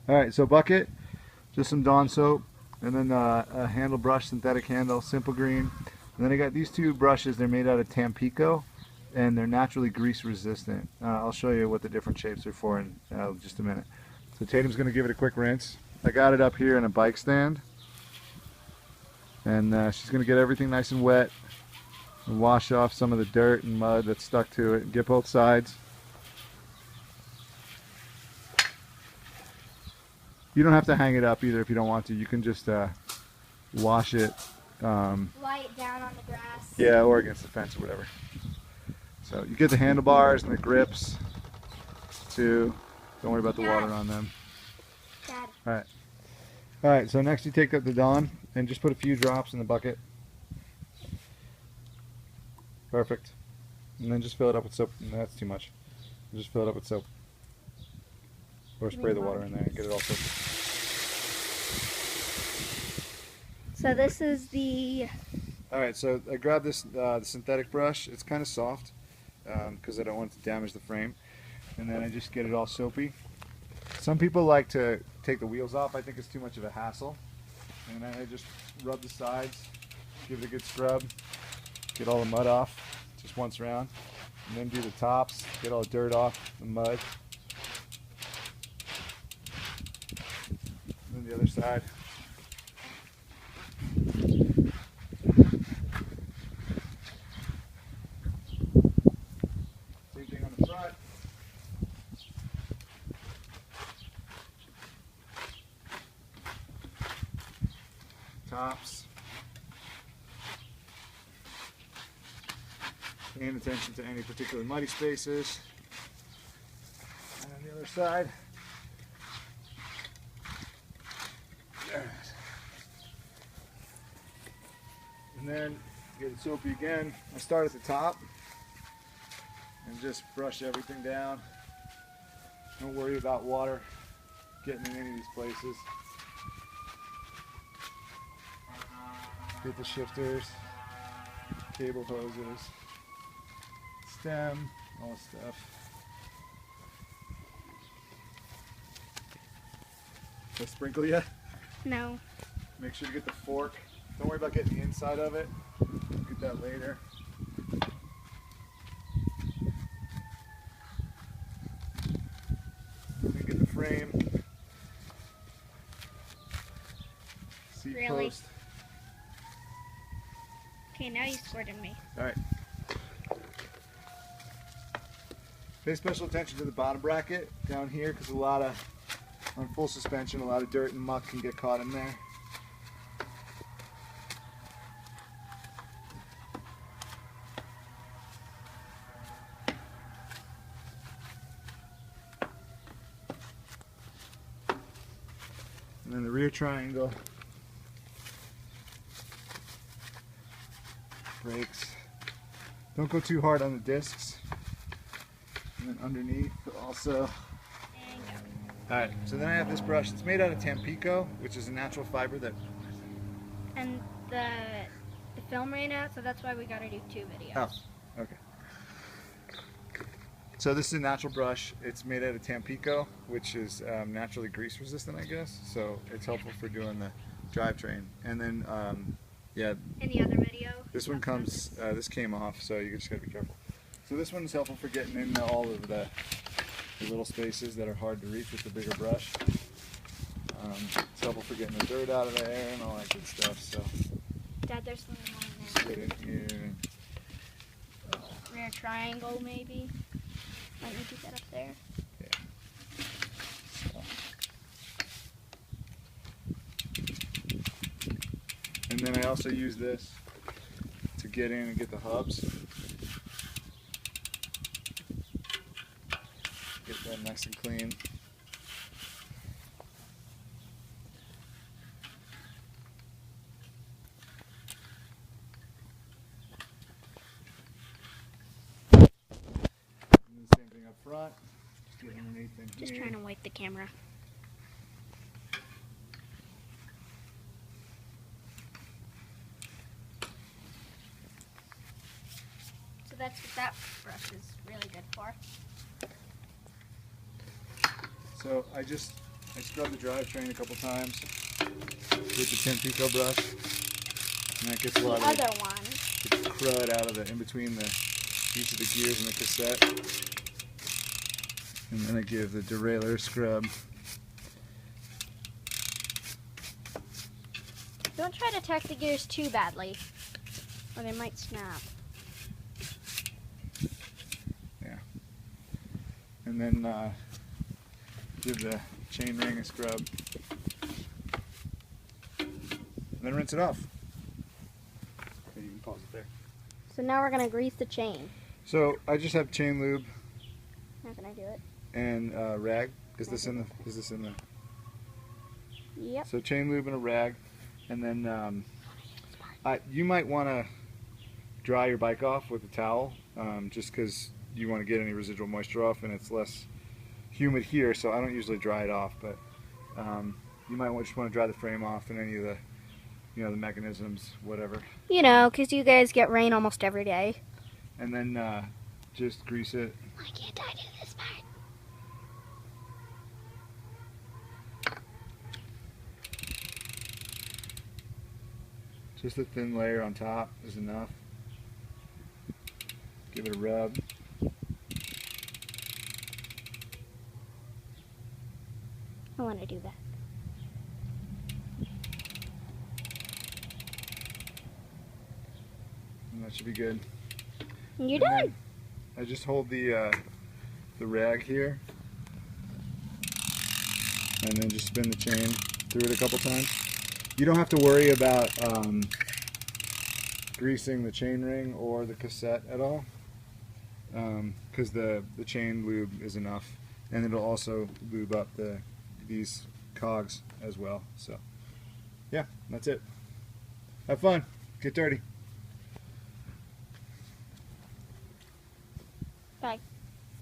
Alright, so bucket, just some Dawn soap, and then a handle brush, synthetic handle, simple green. And then I got these two brushes, they're made out of Tampico, and they're naturally grease resistant. I'll show you what the different shapes are for in just a minute. So Tatum's going to give it a quick rinse. I got it up here in a bike stand, and she's going to get everything nice and wet and wash off some of the dirt and mud that's stuck to it and get both sides. You don't have to hang it up either if you don't want to. You can just wash it. Lie it down on the grass. Yeah, or against the fence or whatever. So you get the handlebars and the grips too. Don't worry about the water on them. Dad. Alright. Alright, so next you take up the Dawn and just put a few drops in the bucket. Perfect. And then just fill it up with soap. No, that's too much. Just fill it up with soap. Or spray the water in there and get it all soaked. So this is the... Alright, so I grabbed this the synthetic brush. It's kind of soft because I don't want it to damage the frame. And then I just get it all soapy. Some people like to take the wheels off. I think it's too much of a hassle. And then I just rub the sides, give it a good scrub, get all the mud off just once round. And then do the tops, get all the dirt off, the mud. And then the other side. Same thing on the front. Tops. Paying attention to any particular muddy spaces. And on the other side. There. And then get it soapy again. I start at the top and just brush everything down. Don't worry about water getting in any of these places. Get the shifters, cable hoses, stem, all this stuff. Should I sprinkle yet? No. Make sure to get the fork. Don't worry about getting the inside of it. Get that later. Then get the frame. Seat Really? post. Okay, now you squirted me. Alright. Pay special attention to the bottom bracket down here because on full suspension, a lot of dirt and muck can get caught in there. And then the rear triangle. Brakes. Don't go too hard on the discs. And then underneath also. Alright, so then I have this brush. It's made out of Tampico, which is a natural fiber that... And the film ran out, so that's why we gotta do 2 videos. Oh, okay. So this is a natural brush. It's made out of Tampico, which is naturally grease resistant, I guess. So it's helpful for doing the drivetrain. And then, yeah. In the other video. This one comes, this came off, so you just gotta be careful. So this one's helpful for getting in all of the little spaces that are hard to reach with the bigger brush. It's helpful for getting the dirt out of there and all that good stuff. So Dad, there's something on just there. get in here. Rear triangle, maybe. Might need to get up there. Yeah. So. And then I also use this to get in and get the hubs. Get them nice and clean. And the same thing up front. Just get underneath in Just here. trying to wipe the camera. So that's what that brush is really good for. So I just I scrub the drivetrain a couple times with the Tampico brush, and that gets a The lot of other one. the crud out of in between each of the gears in the cassette. And then I give the derailleur scrub. Don't try to attack the gears too badly, or they might snap. Yeah. And then give the chain ring a scrub. And then rinse it off. Okay, you can pause it there. So now we're gonna grease the chain. So I just have chain lube How can I do it? and rag. Is this in the? Yep. So chain lube and a rag, and then you might want to dry your bike off with a towel, just because you want to get any residual moisture off, and it's less humid here. So I don't usually dry it off, but you might just want to dry the frame off and any of the, the mechanisms, whatever. You know, because you guys get rain almost every day. And then just grease it. Why can't I do this part? Just a thin layer on top is enough. Give it a rub. I want to do that. And that should be good. And you're And done. then I just hold the rag here, and then just spin the chain through it a couple times. You don't have to worry about greasing the chain ring or the cassette at all, because the chain lube is enough, and it'll also lube up these cogs as well. So yeah, that's it. Have fun. Get dirty. Bye.